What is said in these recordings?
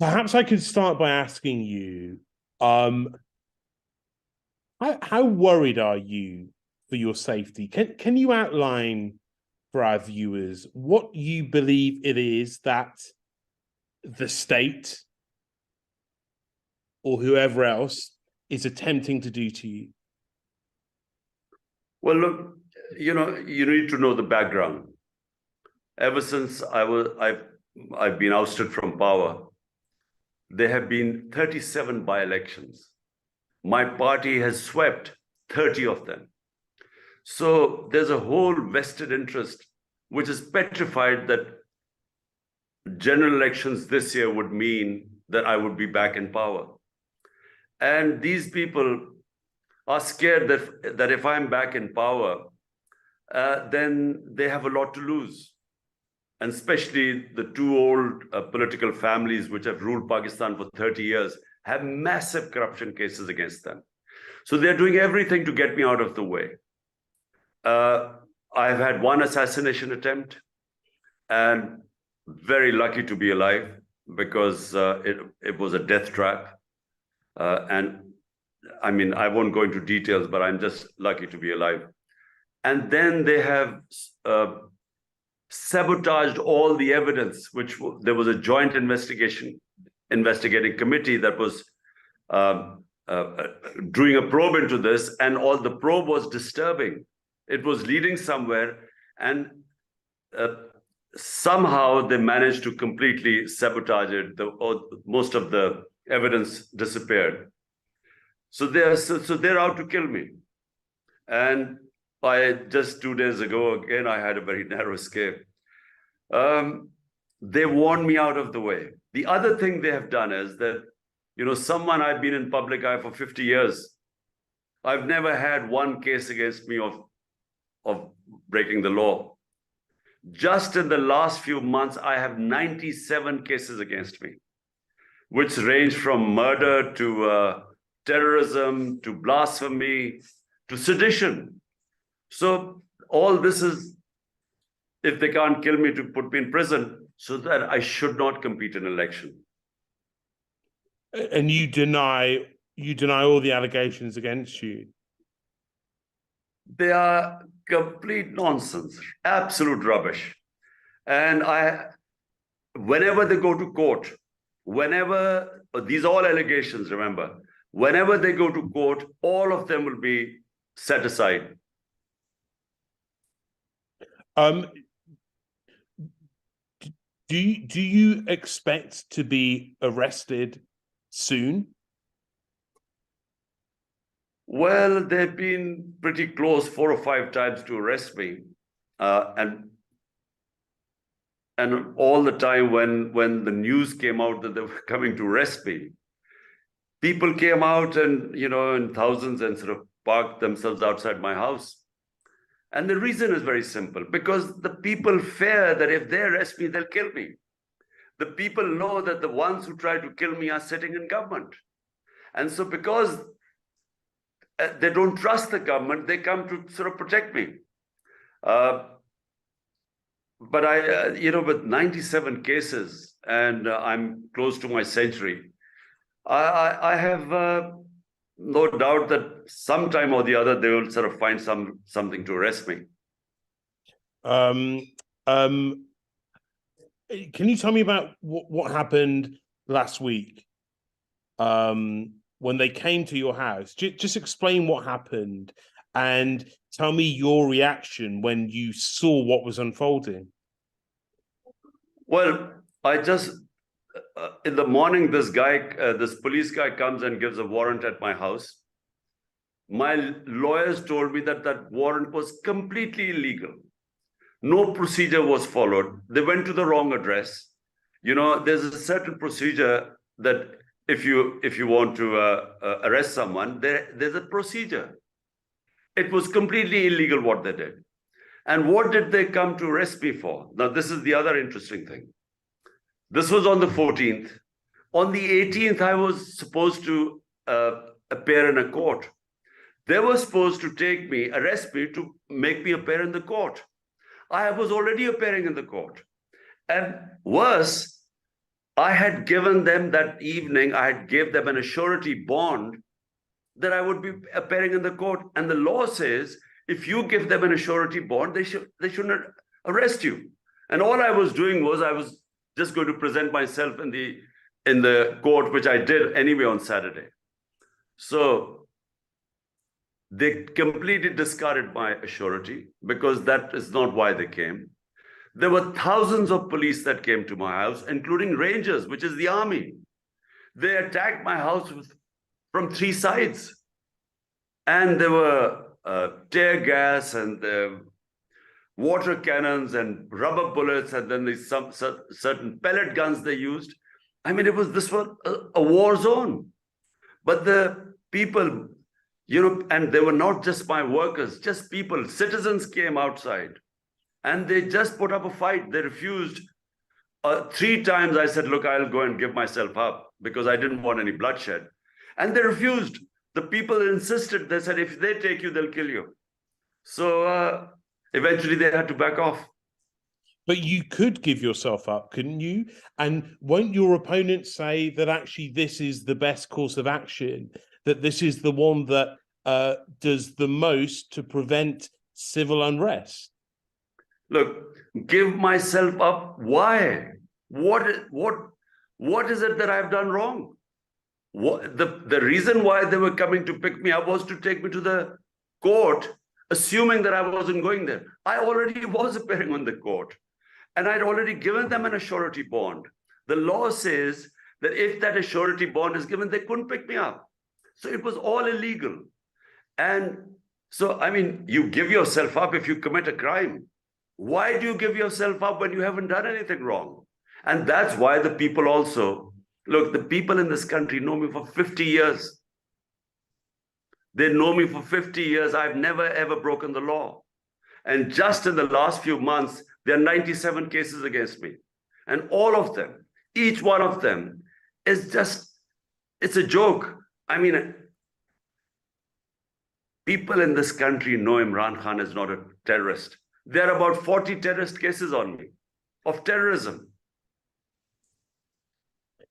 Perhaps I could start by asking you, how worried are you for your safety? Can you outline for our viewers what you believe it is that the state or whoever else is attempting to do to you? Well, look, you need to know the background. Ever since I've been ousted from power, there have been 37 by-elections. My party has swept 30 of them. So there's a whole vested interest which is petrified that general elections this year would mean that I would be back in power. And these people are scared that if I'm back in power, then they have a lot to lose. And especially the two old political families which have ruled Pakistan for 30 years have massive corruption cases against them. So they're doing everything to get me out of the way. I've had one assassination attempt and very lucky to be alive because it was a death trap. And I mean, I won't go into details, but I'm just lucky to be alive. And then they have sabotaged all the evidence, there was a joint investigating committee that was doing a probe into this, and all the probe was disturbing. It was leading somewhere, and somehow they managed to completely sabotage it. Most of the evidence disappeared. So they're out to kill me. And just 2 days ago, again, I had a very narrow escape. They warned me out of the way. The other thing they have done is that, someone I've been in public eye for 50 years. I've never had one case against me of breaking the law. Just in the last few months, I have 97 cases against me, which range from murder to terrorism, to blasphemy, to sedition. So all this is, if they can't kill me, to put me in prison so that I should not compete in an election. And you deny all the allegations against you? They are complete nonsense, absolute rubbish. And whenever they go to court, these are all allegations, remember, whenever they go to court, all of them will be set aside. Do you expect to be arrested soon? Well, they've been pretty close 4 or 5 times to arrest me. And all the time when the news came out that they were coming to arrest me, people came out and, in thousands, and sort of parked themselves outside my house. And the reason is very simple, because the people fear that if they arrest me, they'll kill me. The people know that the ones who try to kill me are sitting in government. And so because they don't trust the government, they come to sort of protect me. But with 97 cases, and I'm close to my century, I have no doubt that sometime or the other they will sort of find something to arrest me. Can you tell me about what happened last week when they came to your house? Just explain what happened and tell me your reaction when you saw what was unfolding. Well, in the morning, this police guy comes and gives a warrant at my house. My lawyers told me that warrant was completely illegal. No procedure was followed. They went to the wrong address. There's a certain procedure that if you want to arrest someone, there's a procedure. It was completely illegal what they did. And what did they come to arrest me for? Now, this is the other interesting thing. This was on the 14th. On the 18th, I was supposed to appear in a court. They were supposed to arrest me to make me appear in the court. I was already appearing in the court. And worse, I had given them that evening, I had gave them an surety bond that I would be appearing in the court. And the law says, if you give them an surety bond, they shouldn't arrest you. And all I was doing was I was just going to present myself in the court, which I did anyway on Saturday. So they completely discarded my surety because that is not why they came. There were thousands of police that came to my house, including Rangers, which is the army. They attacked my house from three sides. And there were tear gas and water cannons and rubber bullets, and then some certain pellet guns they used. I mean, this was a war zone. But the people, and they were not just my workers, just people, citizens came outside. And they just put up a fight. They refused. 3 times I said, look, I'll go and give myself up because I didn't want any bloodshed. And they refused. The people insisted. They said, if they take you, they'll kill you. So eventually they had to back off. But you could give yourself up, couldn't you? And won't your opponents say that actually this is the best course of action, that this is the one that does the most to prevent civil unrest? Look, give myself up. Why? What is it that I've done wrong? The reason why they were coming to pick me up was to take me to the court, assuming that I wasn't going there. I already was appearing on the court, and I'd already given them an surety bond. The law says that if that surety bond is given, they couldn't pick me up. So it was all illegal. And so, I mean, you give yourself up if you commit a crime. Why do you give yourself up when you haven't done anything wrong? And that's why the people also, look, the people in this country know me for 50 years. They know me for 50 years. I've never, ever broken the law. And just in the last few months, there are 97 cases against me. And all of them, each one of them is just, it's a joke. I mean, people in this country know Imran Khan is not a terrorist. There are about 40 terrorist cases on me of terrorism.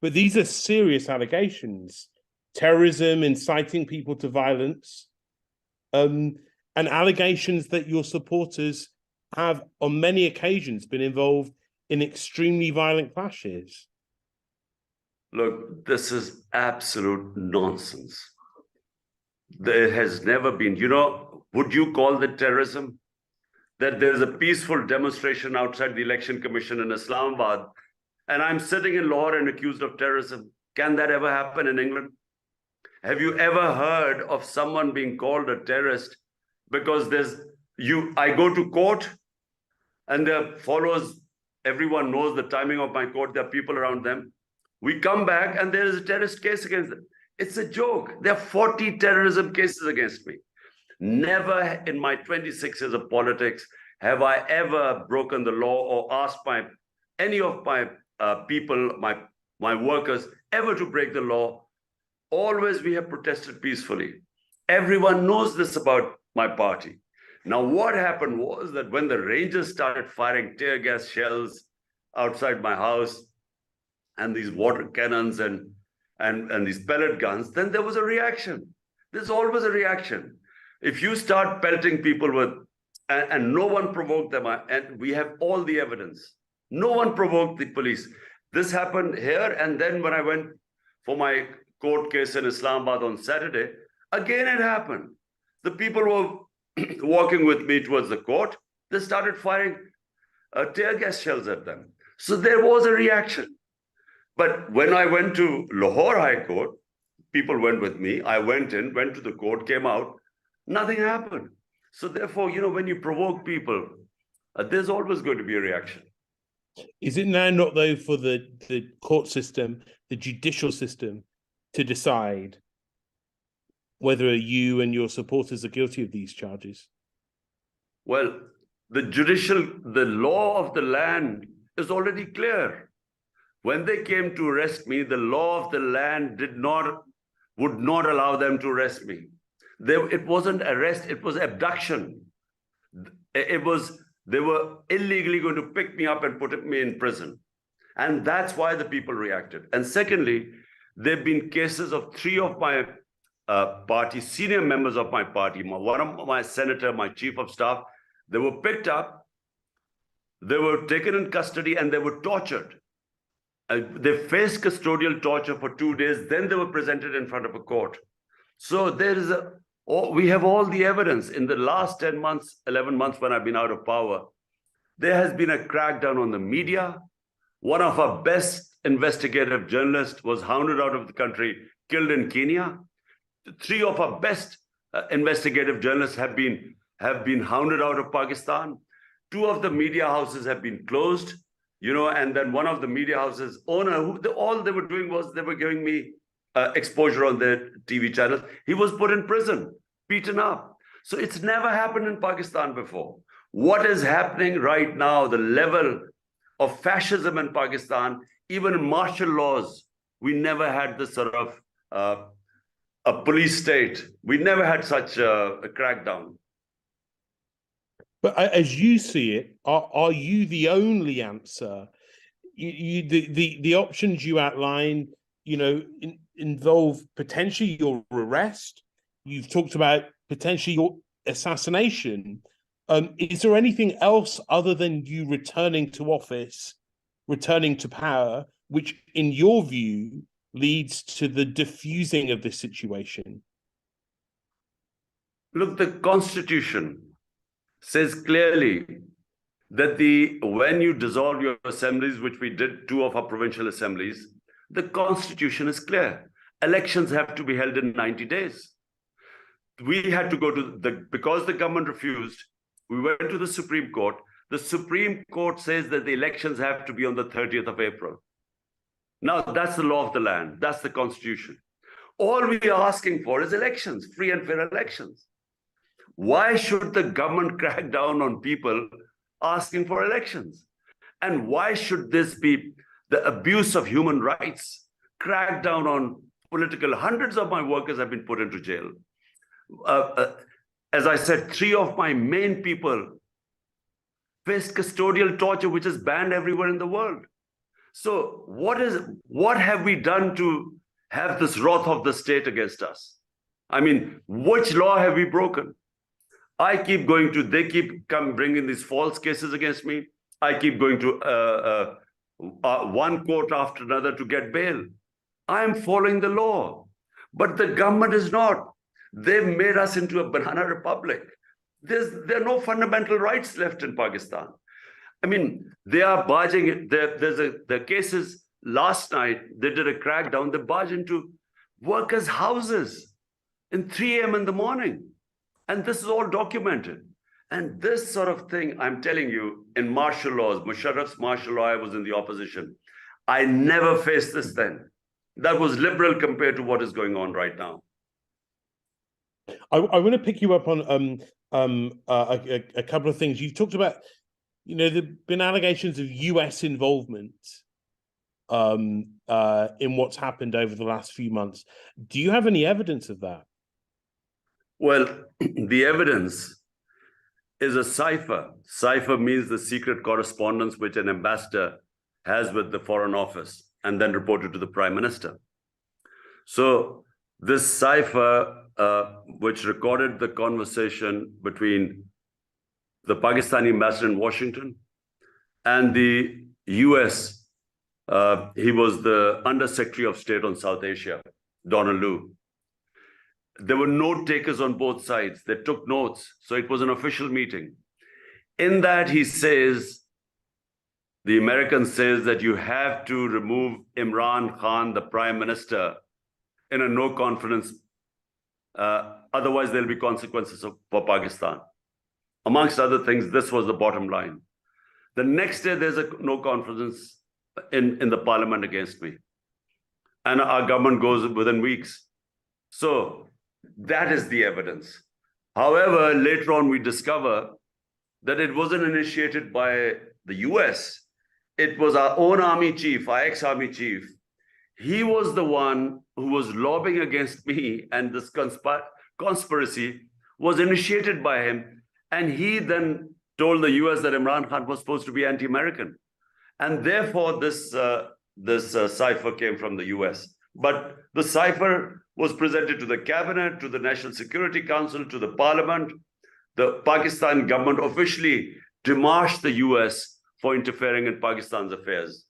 But these are serious allegations. Terrorism, inciting people to violence, and allegations that your supporters have on many occasions been involved in extremely violent clashes. Look, this is absolute nonsense. There has never been, would you call that terrorism? That there's a peaceful demonstration outside the Election Commission in Islamabad, and I'm sitting in Lahore and accused of terrorism. Can that ever happen in England? Have you ever heard of someone being called a terrorist because I go to court and there follows, everyone knows the timing of my court, there are people around them. We come back and there is a terrorist case against them. It's a joke. There are 40 terrorism cases against me. Never in my 26 years of politics have I ever broken the law or asked any of my people, my workers, ever to break the law. Always we have protested peacefully. Everyone knows this about my party. Now, what happened was that when the Rangers started firing tear gas shells outside my house and these water cannons and these pellet guns, then there was a reaction. There's always a reaction. If you start pelting people with, and no one provoked them, and we have all the evidence, no one provoked the police. This happened here, and then when I went for my court case in Islamabad on Saturday, again it happened. The people were walking with me towards the court. They started firing tear gas shells at them. So there was a reaction. But when I went to Lahore High Court, people went with me. I went in, went to the court, came out. Nothing happened. So therefore, when you provoke people, there's always going to be a reaction. Is it now not, though, for the court system, the judicial system, to decide whether you and your supporters are guilty of these charges? Well, the law of the land is already clear. When they came to arrest me, the law of the land would not allow them to arrest me. It wasn't arrest, it was abduction. They were illegally going to pick me up and put me in prison. And that's why the people reacted. And secondly, there have been cases of 3 of my party, senior members of my party, one of my senator, my chief of staff, they were picked up, they were taken in custody, and they were tortured. They faced custodial torture for 2 days, then they were presented in front of a court. So we have all the evidence. In the last 10 months, 11 months when I've been out of power, there has been a crackdown on the media. One of our best investigative journalists was hounded out of the country, killed in Kenya. 3 of our best investigative journalists have been hounded out of Pakistan. 2 of the media houses have been closed, and then one of the media houses owner, all they were doing was they were giving me exposure on their TV channels. He was put in prison, beaten up. So it's never happened in Pakistan before. What is happening right now, the level of fascism in Pakistan, even in martial laws, we never had this sort of a police state. We never had such a crackdown. But as you see it, are you the only answer? The options you outline, involve potentially your arrest. You've talked about potentially your assassination. Is there anything else other than you returning to office, returning to power, which in your view leads to the diffusing of this situation? Look, the Constitution says clearly that when you dissolve your assemblies, which we did 2 of our provincial assemblies, the Constitution is clear. Elections have to be held in 90 days. We had to go because the government refused, we went to the Supreme Court. The Supreme Court says that the elections have to be on the 30th of April. Now, that's the law of the land. That's the Constitution. All we are asking for is elections, free and fair elections. Why should the government crack down on people asking for elections? And why should this be the abuse of human rights, crack down on hundreds of my workers have been put into jail. As I said, 3 of my main people faced custodial torture, which is banned everywhere in the world. So what have we done to have this wrath of the state against us? I mean, which law have we broken? They keep bringing these false cases against me. I keep going to one court after another to get bail. I am following the law, but the government is not. They've made us into a banana republic. There are no fundamental rights left in Pakistan. I mean, they are barging. The cases last night, they did a crackdown. They barged into workers' houses in 3 a.m. in the morning. And this is all documented. And this sort of thing, I'm telling you, in martial laws, Musharraf's martial law, I was in the opposition. I never faced this then. That was liberal compared to what is going on right now. I want to pick you up on a couple of things. You've talked about, there've been allegations of US involvement in what's happened over the last few months. Do you have any evidence of that? Well, the evidence is a cipher. Cipher means the secret correspondence which an ambassador has with the Foreign Office and then reported to the Prime Minister. So this cipher, which recorded the conversation between the Pakistani ambassador in Washington and the US, he was the Under-Secretary of State on South Asia, Donald Lu. There were note takers on both sides. They took notes. So it was an official meeting. In that, he says, the American says that you have to remove Imran Khan, the Prime Minister, in a no confidence. Otherwise, there'll be consequences for Pakistan. Amongst other things, this was the bottom line. The next day, there's a no confidence in the parliament against me. And our government goes within weeks. So that is the evidence. However, later on, we discover that it wasn't initiated by the US. It was our own army chief, our ex-army chief. He was the one who was lobbying against me, and this conspiracy was initiated by him. And he then told the US that Imran Khan was supposed to be anti-American. And therefore, this cipher came from the US. But the cipher was presented to the cabinet, to the National Security Council, to the parliament. The Pakistan government officially demarched the US for interfering in Pakistan's affairs.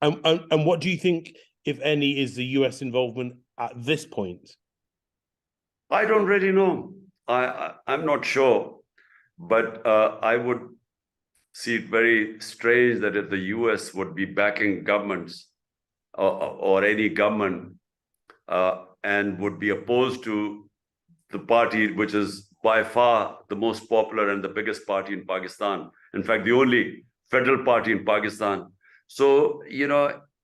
And what do you think, if any, is the US involvement at this point? I don't really know. I'm not sure. But I would see it very strange that if the US would be backing governments or any government and would be opposed to the party which is by far the most popular and the biggest party in Pakistan. In fact, the only federal party in Pakistan. So,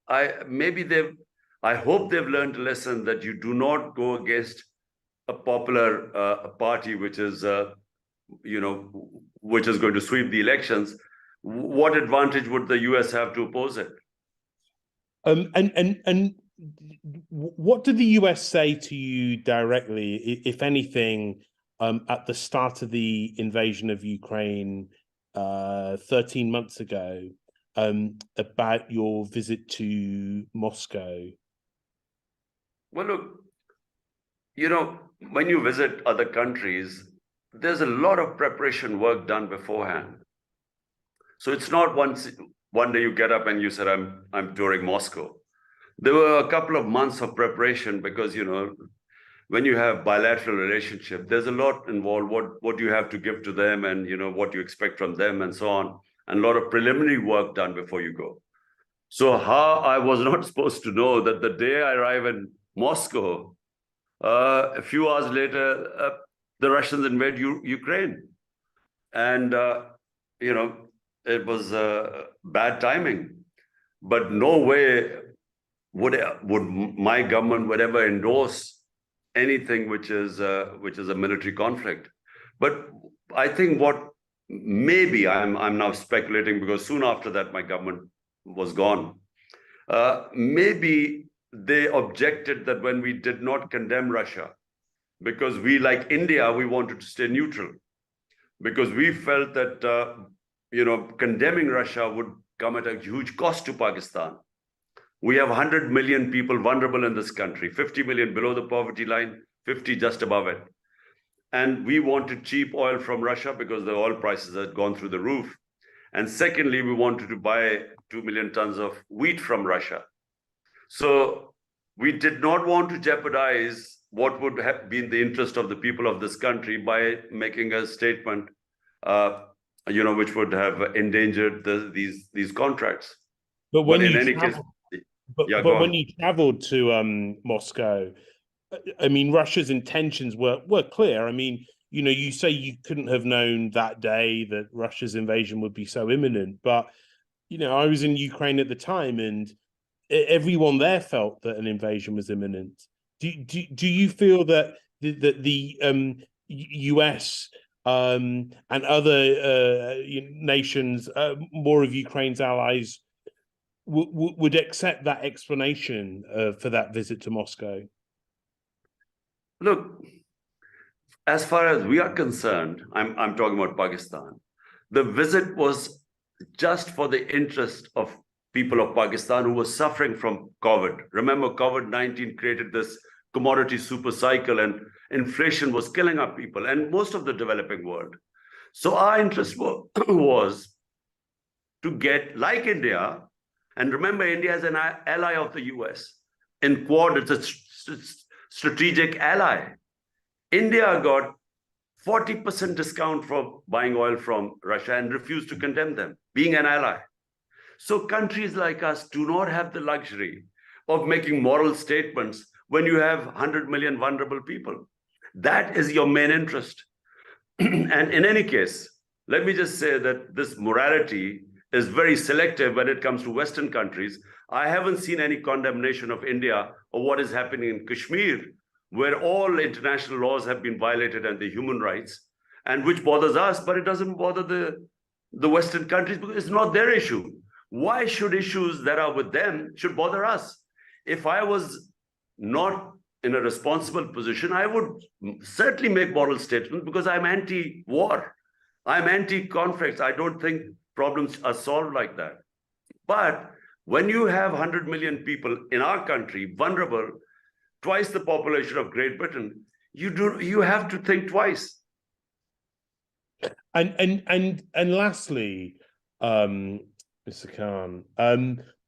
I hope they've learned a lesson that you do not go against a popular party which is, which is going to sweep the elections. What advantage would the US have to oppose it? And what did the US say to you directly, if anything, at the start of the invasion of Ukraine 13 months ago, about your visit to Moscow? Well, look, when you visit other countries, there's a lot of preparation work done beforehand. So it's not one day you get up and you said, I'm touring Moscow. There were a couple of months of preparation because, when you have bilateral relationship, there's a lot involved, what you have to give to them and, what you expect from them and so on, and a lot of preliminary work done before you go. So how I was not supposed to know that the day I arrive in Moscow, a few hours later, the Russians invade Ukraine. And, it was bad timing. But no way would my government would ever endorse anything which is a military conflict. But I think what maybe I'm now speculating because soon after that my government was gone. Maybe they objected that when we did not condemn Russia, because we, like India, we wanted to stay neutral, because we felt that condemning Russia would come at a huge cost to Pakistan. We have 100 million people vulnerable in this country, 50 million below the poverty line, 50 just above it. And we wanted cheap oil from Russia because the oil prices had gone through the roof. And secondly, we wanted to buy 2 million tons of wheat from Russia. So we did not want to jeopardize what would have been the interest of the people of this country by making a statement which would have endangered these contracts. But when in any case, when you traveled to Moscow, I mean, Russia's intentions were clear. I mean, you say you couldn't have known that day that Russia's invasion would be so imminent, but I was in Ukraine at the time, and everyone there felt that an invasion was imminent. Do you feel that the US and other nations, more of Ukraine's allies, would accept that explanation for that visit to Moscow? Look, as far as we are concerned, I'm talking about Pakistan. The visit was just for the interest of people of Pakistan who were suffering from COVID. Remember, COVID-19 created this commodity super cycle and inflation was killing our people and most of the developing world. So our interest was to get, like India, and remember, India is an ally of the US. In Quad, it's a strategic ally. India got 40% discount for buying oil from Russia and refused to condemn them, being an ally. So countries like us do not have the luxury of making moral statements when you have 100 million vulnerable people. That is your main interest. And in any case, let me just say that this morality is very selective when it comes to Western countries. I haven't seen any condemnation of India or what is happening in Kashmir, where all international laws have been violated and the human rights, and which bothers us, but it doesn't bother the Western countries because it's not their issue. Why should issues that are with them should bother us? If I was not in a responsible position, I would certainly make moral statements because I'm anti-war. I'm anti-conflicts. I don't think problems are solved like that. But when you have 100 million people in our country, vulnerable, twice the population of Great Britain, you have to think twice. And lastly, Mr. Khan,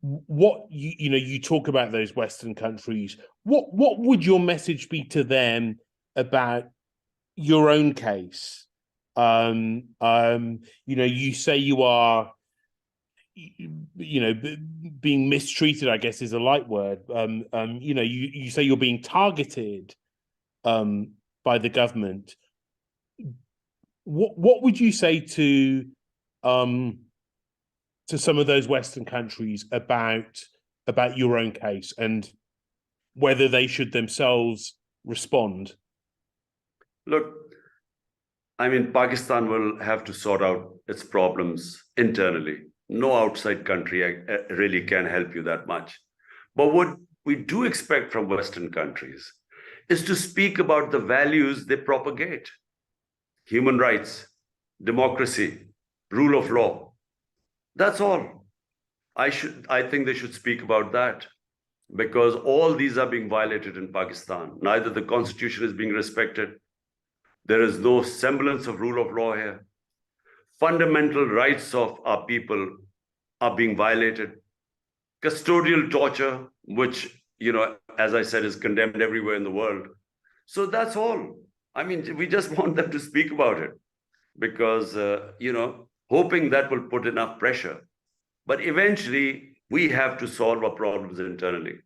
what you talk about those Western countries. What would your message be to them about your own case? You say you are, being mistreated, I guess is a light word. You say you're being targeted by the government. What would you say to some of those Western countries about your own case and whether they should themselves respond? Look, I mean, Pakistan will have to sort out its problems internally. No outside country really can help you that much. But what we do expect from Western countries is to speak about the values they propagate: human rights, democracy, rule of law. That's all. I think they should speak about that, because all these are being violated in Pakistan. Neither the constitution is being respected. There is no semblance of rule of law here. Fundamental rights of our people are being violated. Custodial torture, which, as I said, is condemned everywhere in the world. So that's all. I mean, we just want them to speak about it because, hoping that will put enough pressure. But eventually, we have to solve our problems internally.